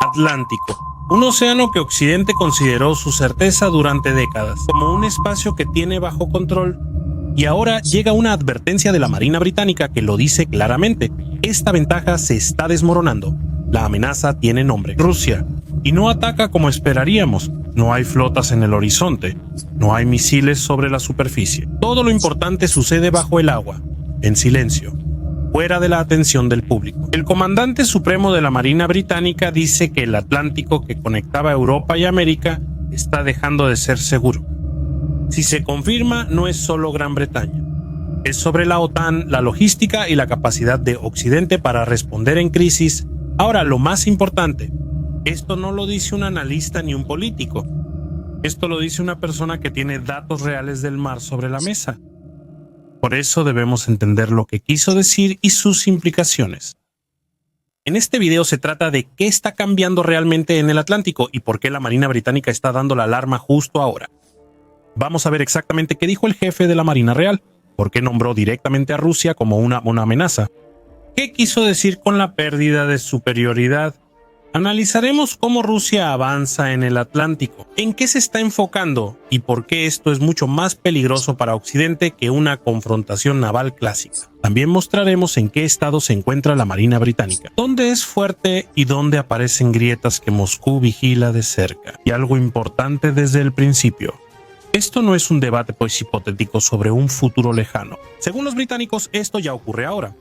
Atlántico. Un océano que Occidente consideró su certeza durante décadas, como un espacio que tiene bajo control. Y ahora llega una advertencia de la Marina Británica que lo dice claramente. Esta ventaja se está desmoronando. La amenaza tiene nombre: Rusia. Y no ataca como esperaríamos. No hay flotas en el horizonte. No hay misiles sobre la superficie. Todo lo importante sucede bajo el agua, en silencio, fuera de la atención del público. El comandante supremo de la Marina Británica dice que el Atlántico que conectaba Europa y América está dejando de ser seguro. Si se confirma, no es solo Gran Bretaña. Es sobre la OTAN, la logística y la capacidad de Occidente para responder en crisis. Ahora, lo más importante, esto no lo dice un analista ni un político. Esto lo dice una persona que tiene datos reales del mar sobre la mesa. Por eso debemos entender lo que quiso decir y sus implicaciones. En este video se trata de qué está cambiando realmente en el Atlántico y por qué la Marina Británica está dando la alarma justo ahora. Vamos a ver exactamente qué dijo el jefe de la Marina Real, por qué nombró directamente a Rusia como una amenaza, qué quiso decir con la pérdida de superioridad. Analizaremos cómo Rusia avanza en el Atlántico, en qué se está enfocando y por qué esto es mucho más peligroso para Occidente que una confrontación naval clásica. También mostraremos en qué estado se encuentra la Marina Británica, dónde es fuerte y dónde aparecen grietas que Moscú vigila de cerca. Y algo importante desde el principio: esto no es un debate hipotético sobre un futuro lejano. Según los británicos, esto ya ocurre ahora.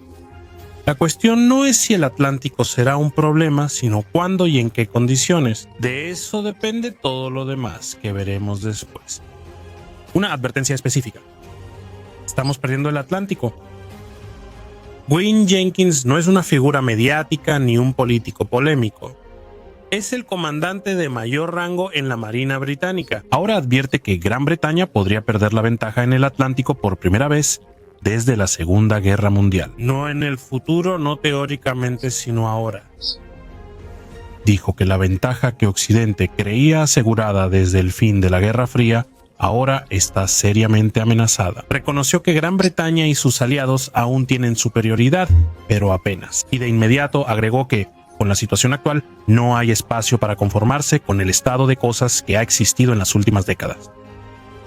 La cuestión no es si el Atlántico será un problema, sino cuándo y en qué condiciones. De eso depende todo lo demás que veremos después. Una advertencia específica: estamos perdiendo el Atlántico. Gwyn Jenkins no es una figura mediática ni un político polémico. Es el comandante de mayor rango en la Marina Británica. Ahora advierte que Gran Bretaña podría perder la ventaja en el Atlántico por primera vez desde la Segunda Guerra Mundial. No en el futuro, no teóricamente, sino ahora. Dijo que la ventaja que Occidente creía asegurada desde el fin de la Guerra Fría ahora está seriamente amenazada. Reconoció que Gran Bretaña y sus aliados aún tienen superioridad, pero apenas. Y de inmediato agregó que, con la situación actual, no hay espacio para conformarse con el estado de cosas que ha existido en las últimas décadas.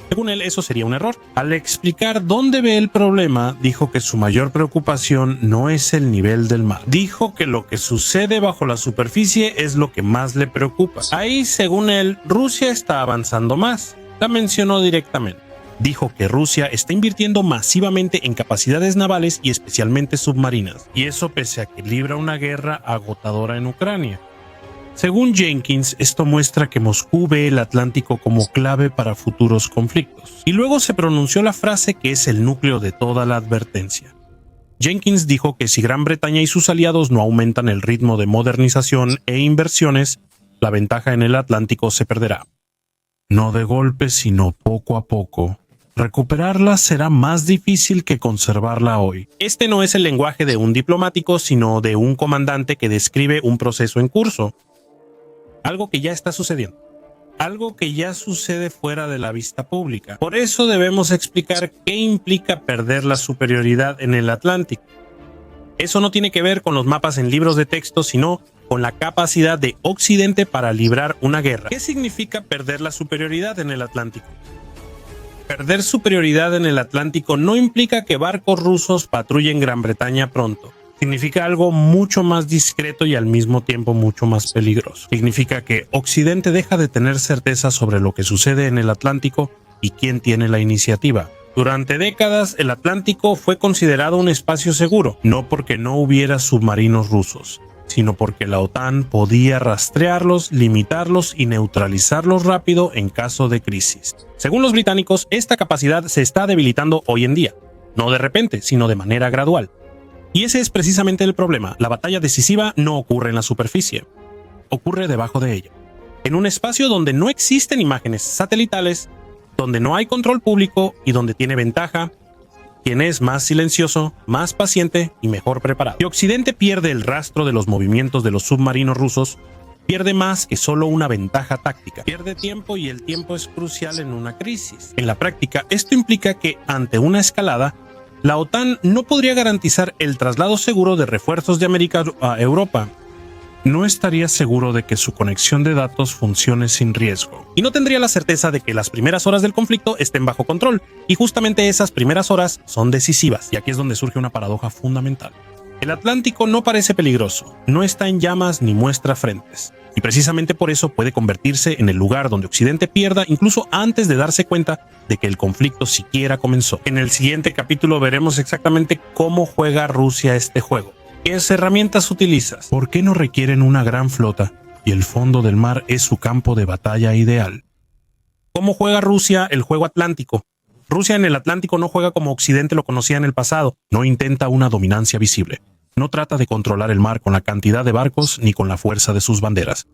Según él, eso sería un error. Al explicar dónde ve el problema, dijo que su mayor preocupación no es el nivel del mar. Dijo que lo que sucede bajo la superficie es lo que más le preocupa. Ahí, según él, Rusia está avanzando más. La mencionó directamente. Dijo que Rusia está invirtiendo masivamente en capacidades navales y especialmente submarinas. Y eso pese a que libra una guerra agotadora en Ucrania. Según Jenkins, esto muestra que Moscú ve el Atlántico como clave para futuros conflictos. Y luego se pronunció la frase que es el núcleo de toda la advertencia. Jenkins dijo que si Gran Bretaña y sus aliados no aumentan el ritmo de modernización e inversiones, la ventaja en el Atlántico se perderá. No de golpe, sino poco a poco. Recuperarla será más difícil que conservarla hoy. Este no es el lenguaje de un diplomático, sino de un comandante que describe un proceso en curso. Algo que ya está sucediendo. Algo que ya sucede fuera de la vista pública. Por eso debemos explicar qué implica perder la superioridad en el Atlántico. Eso no tiene que ver con los mapas en libros de texto, sino con la capacidad de Occidente para librar una guerra. ¿Qué significa perder la superioridad en el Atlántico? Perder superioridad en el Atlántico no implica que barcos rusos patrullen Gran Bretaña pronto. Significa algo mucho más discreto y al mismo tiempo mucho más peligroso. Significa que Occidente deja de tener certeza sobre lo que sucede en el Atlántico y quién tiene la iniciativa. Durante décadas, el Atlántico fue considerado un espacio seguro, no porque no hubiera submarinos rusos, sino porque la OTAN podía rastrearlos, limitarlos y neutralizarlos rápido en caso de crisis. Según los británicos, esta capacidad se está debilitando hoy en día, no de repente, sino de manera gradual. Y ese es precisamente el problema. La batalla decisiva no ocurre en la superficie, ocurre debajo de ella, en un espacio donde no existen imágenes satelitales, donde no hay control público y donde tiene ventaja quien es más silencioso, más paciente y mejor preparado. Si Occidente pierde el rastro de los movimientos de los submarinos rusos, pierde más que solo una ventaja táctica. Pierde tiempo y el tiempo es crucial en una crisis. En la práctica, esto implica que ante una escalada, la OTAN no podría garantizar el traslado seguro de refuerzos de América a Europa. no estaría seguro de que su conexión de datos funcione sin riesgo. Y no tendría la certeza de que las primeras horas del conflicto estén bajo control. Y justamente esas primeras horas son decisivas. Y aquí es donde surge una paradoja fundamental. El Atlántico no parece peligroso, no está en llamas ni muestra frentes. Y precisamente por eso puede convertirse en el lugar donde Occidente pierda incluso antes de darse cuenta de que el conflicto siquiera comenzó. En el siguiente capítulo veremos exactamente cómo juega Rusia este juego. ¿Qué herramientas utilizas? ¿Por qué no requieren una gran flota y el fondo del mar es su campo de batalla ideal? ¿Cómo juega Rusia el juego atlántico? Rusia en el Atlántico no juega como Occidente lo conocía en el pasado, no intenta una dominancia visible. No trata de controlar el mar con la cantidad de barcos ni con la fuerza de sus banderas.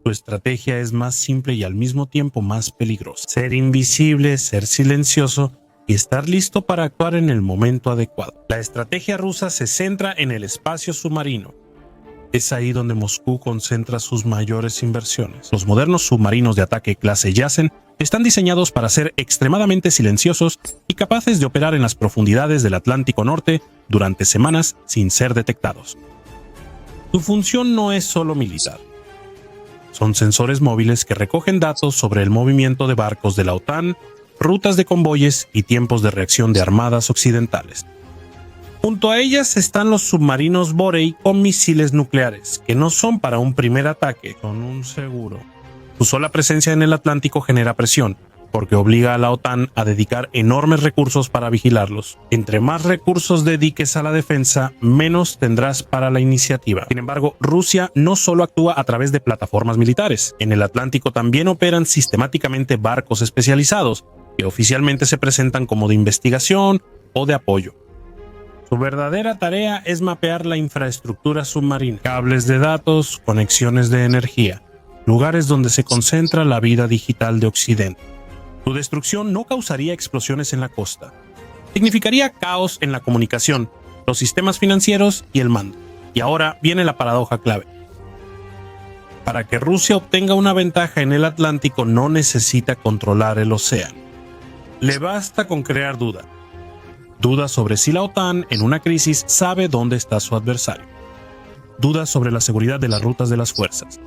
Su estrategia es más simple y al mismo tiempo más peligrosa. Ser invisible, ser silencioso y estar listo para actuar en el momento adecuado. La estrategia rusa se centra en el espacio submarino. Es ahí donde Moscú concentra sus mayores inversiones. Los modernos submarinos de ataque clase Yasen están diseñados para ser extremadamente silenciosos y capaces de operar en las profundidades del Atlántico Norte durante semanas sin ser detectados. Su función no es solo militar. Son sensores móviles que recogen datos sobre el movimiento de barcos de la OTAN, rutas de convoyes y tiempos de reacción de armadas occidentales. Junto a ellas están los submarinos Borei con misiles nucleares, que no son para un primer ataque, son un seguro. Su sola presencia en el Atlántico genera presión, porque obliga a la OTAN a dedicar enormes recursos para vigilarlos. Entre más recursos dediques a la defensa, menos tendrás para la iniciativa. Sin embargo, Rusia no solo actúa a través de plataformas militares. En el Atlántico también operan sistemáticamente barcos especializados, que oficialmente se presentan como de investigación o de apoyo. Su verdadera tarea es mapear la infraestructura submarina, cables de datos, conexiones de energía, lugares donde se concentra la vida digital de Occidente. Su destrucción no causaría explosiones en la costa. Significaría caos en la comunicación, los sistemas financieros y el mando. Y ahora viene la paradoja clave. Para que Rusia obtenga una ventaja en el Atlántico no necesita controlar el océano. Le basta con crear duda. Dudas sobre si la OTAN en una crisis sabe dónde está su adversario. Dudas sobre la seguridad de las rutas de las fuerzas.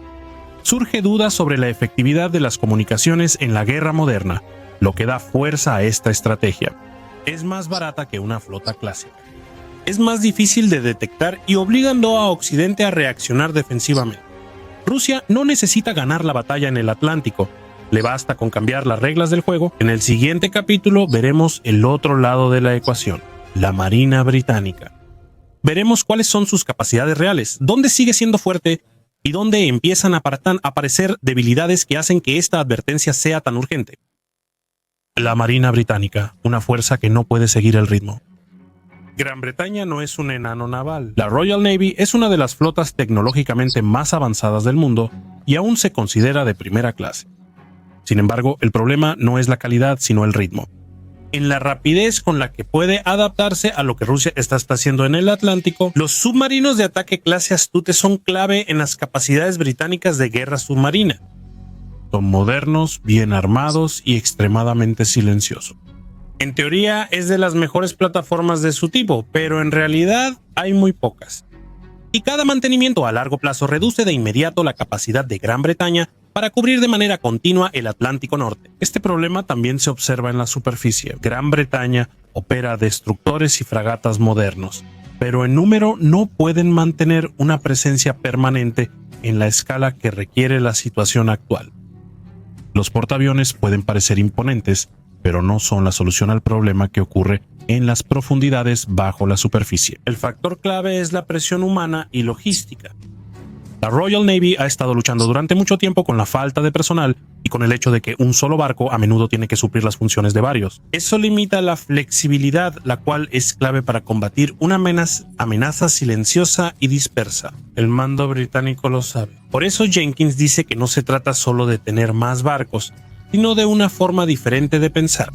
Surge duda sobre la efectividad de las comunicaciones en la guerra moderna, lo que da fuerza a esta estrategia. Es más barata que una flota clásica. Es más difícil de detectar y obligando a Occidente a reaccionar defensivamente. Rusia no necesita ganar la batalla en el Atlántico. Le basta con cambiar las reglas del juego. En el siguiente capítulo veremos el otro lado de la ecuación, la Marina Británica. Veremos cuáles son sus capacidades reales, dónde sigue siendo fuerte y dónde empiezan a aparecer debilidades que hacen que esta advertencia sea tan urgente. La Marina Británica, una fuerza que no puede seguir el ritmo. Gran Bretaña no es un enano naval. La Royal Navy es una de las flotas tecnológicamente más avanzadas del mundo y aún se considera de primera clase. Sin embargo, el problema no es la calidad, sino el ritmo. En la rapidez con la que puede adaptarse a lo que Rusia está haciendo en el Atlántico, los submarinos de ataque clase Astute son clave en las capacidades británicas de guerra submarina. Son modernos, bien armados y extremadamente silenciosos. En teoría es de las mejores plataformas de su tipo, pero en realidad hay muy pocas. Y cada mantenimiento a largo plazo reduce de inmediato la capacidad de Gran Bretaña para cubrir de manera continua el Atlántico Norte. Este problema también se observa en la superficie. Gran Bretaña opera destructores y fragatas modernos, pero en número no pueden mantener una presencia permanente en la escala que requiere la situación actual. Los portaaviones pueden parecer imponentes, pero no son la solución al problema que ocurre en las profundidades bajo la superficie. El factor clave es la presión humana y logística. La Royal Navy ha estado luchando durante mucho tiempo con la falta de personal y con el hecho de que un solo barco a menudo tiene que suplir las funciones de varios. Eso limita la flexibilidad, la cual es clave para combatir una amenaza silenciosa y dispersa. El mando británico lo sabe. Por eso Jenkins dice que no se trata solo de tener más barcos, sino de una forma diferente de pensar.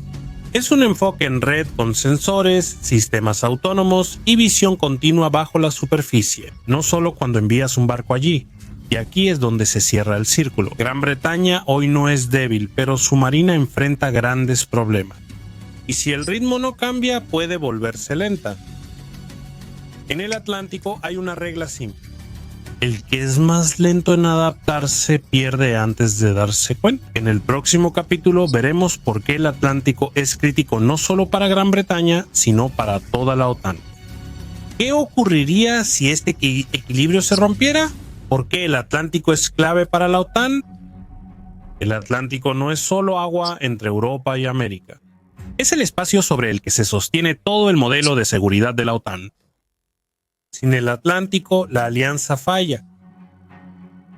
Es un enfoque en red con sensores, sistemas autónomos y visión continua bajo la superficie, no solo cuando envías un barco allí. Y aquí es donde se cierra el círculo. Gran Bretaña hoy no es débil, pero su marina enfrenta grandes problemas. Y si el ritmo no cambia, puede volverse lenta. En el Atlántico hay una regla simple. El que es más lento en adaptarse pierde antes de darse cuenta. En el próximo capítulo veremos por qué el Atlántico es crítico no solo para Gran Bretaña, sino para toda la OTAN. ¿Qué ocurriría si este equilibrio se rompiera? ¿Por qué el Atlántico es clave para la OTAN? El Atlántico no es solo agua entre Europa y América. Es el espacio sobre el que se sostiene todo el modelo de seguridad de la OTAN. Sin el Atlántico, la alianza falla.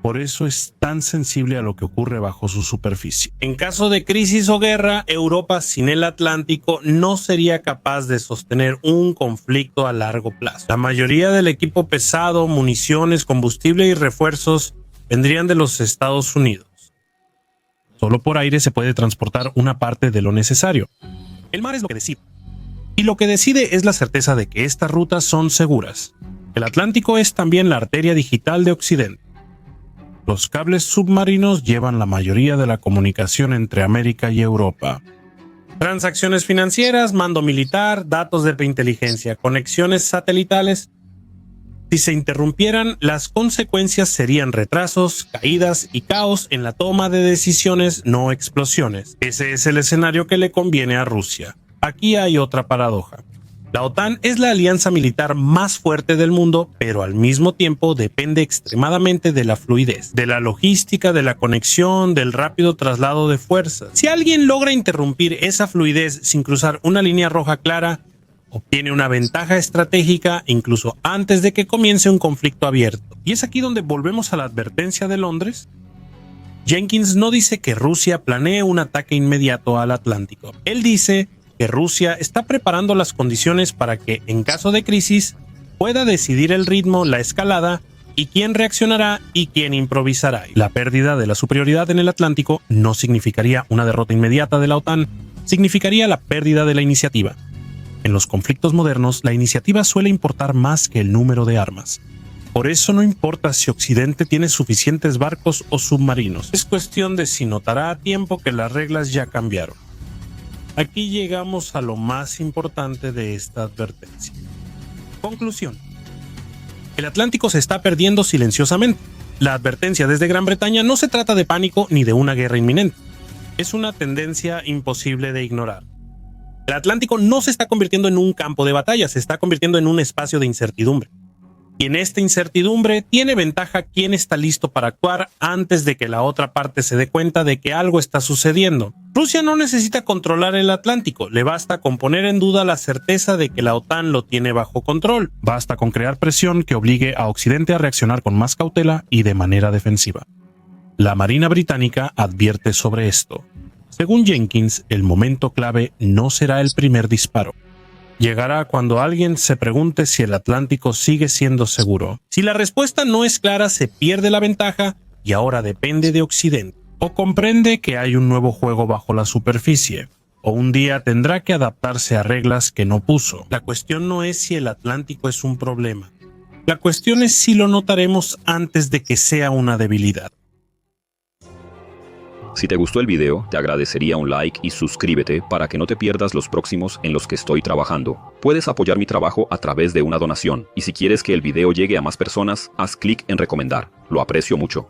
Por eso es tan sensible a lo que ocurre bajo su superficie. En caso de crisis o guerra, Europa sin el Atlántico no sería capaz de sostener un conflicto a largo plazo. La mayoría del equipo pesado, municiones, combustible y refuerzos vendrían de los Estados Unidos. Solo por aire se puede transportar una parte de lo necesario. El mar es lo que decide. Y lo que decide es la certeza de que estas rutas son seguras. El Atlántico es también la arteria digital de Occidente. Los cables submarinos llevan la mayoría de la comunicación entre América y Europa. Transacciones financieras, mando militar, datos de inteligencia, conexiones satelitales. Si se interrumpieran, las consecuencias serían retrasos, caídas y caos en la toma de decisiones, no explosiones. Ese es el escenario que le conviene a Rusia. Aquí hay otra paradoja. La OTAN es la alianza militar más fuerte del mundo, pero al mismo tiempo depende extremadamente de la fluidez, de la logística, de la conexión, del rápido traslado de fuerzas. Si alguien logra interrumpir esa fluidez sin cruzar una línea roja clara, obtiene una ventaja estratégica incluso antes de que comience un conflicto abierto. Y es aquí donde volvemos a la advertencia de Londres. Jenkins no dice que Rusia planee un ataque inmediato al Atlántico. Él dice que Rusia está preparando las condiciones para que, en caso de crisis, pueda decidir el ritmo, la escalada y quién reaccionará y quién improvisará. La pérdida de la superioridad en el Atlántico no significaría una derrota inmediata de la OTAN, significaría la pérdida de la iniciativa. En los conflictos modernos, la iniciativa suele importar más que el número de armas. Por eso no importa si Occidente tiene suficientes barcos o submarinos. Es cuestión de si notará a tiempo que las reglas ya cambiaron. Aquí llegamos a lo más importante de esta advertencia. Conclusión. El Atlántico se está perdiendo silenciosamente. La advertencia desde Gran Bretaña no se trata de pánico ni de una guerra inminente. Es una tendencia imposible de ignorar. El Atlántico no se está convirtiendo en un campo de batalla, se está convirtiendo en un espacio de incertidumbre. Y en esta incertidumbre tiene ventaja quien está listo para actuar antes de que la otra parte se dé cuenta de que algo está sucediendo. Rusia no necesita controlar el Atlántico, le basta con poner en duda la certeza de que la OTAN lo tiene bajo control. Basta con crear presión que obligue a Occidente a reaccionar con más cautela y de manera defensiva. La Marina Británica advierte sobre esto. Según Jenkins, el momento clave no será el primer disparo. Llegará cuando alguien se pregunte si el Atlántico sigue siendo seguro. Si la respuesta no es clara, se pierde la ventaja y ahora depende de Occidente. O comprende que hay un nuevo juego bajo la superficie, o un día tendrá que adaptarse a reglas que no puso. La cuestión no es si el Atlántico es un problema. La cuestión es si lo notaremos antes de que sea una debilidad. Si te gustó el video, te agradecería un like y suscríbete para que no te pierdas los próximos en los que estoy trabajando. Puedes apoyar mi trabajo a través de una donación, y si quieres que el video llegue a más personas, haz clic en recomendar. Lo aprecio mucho.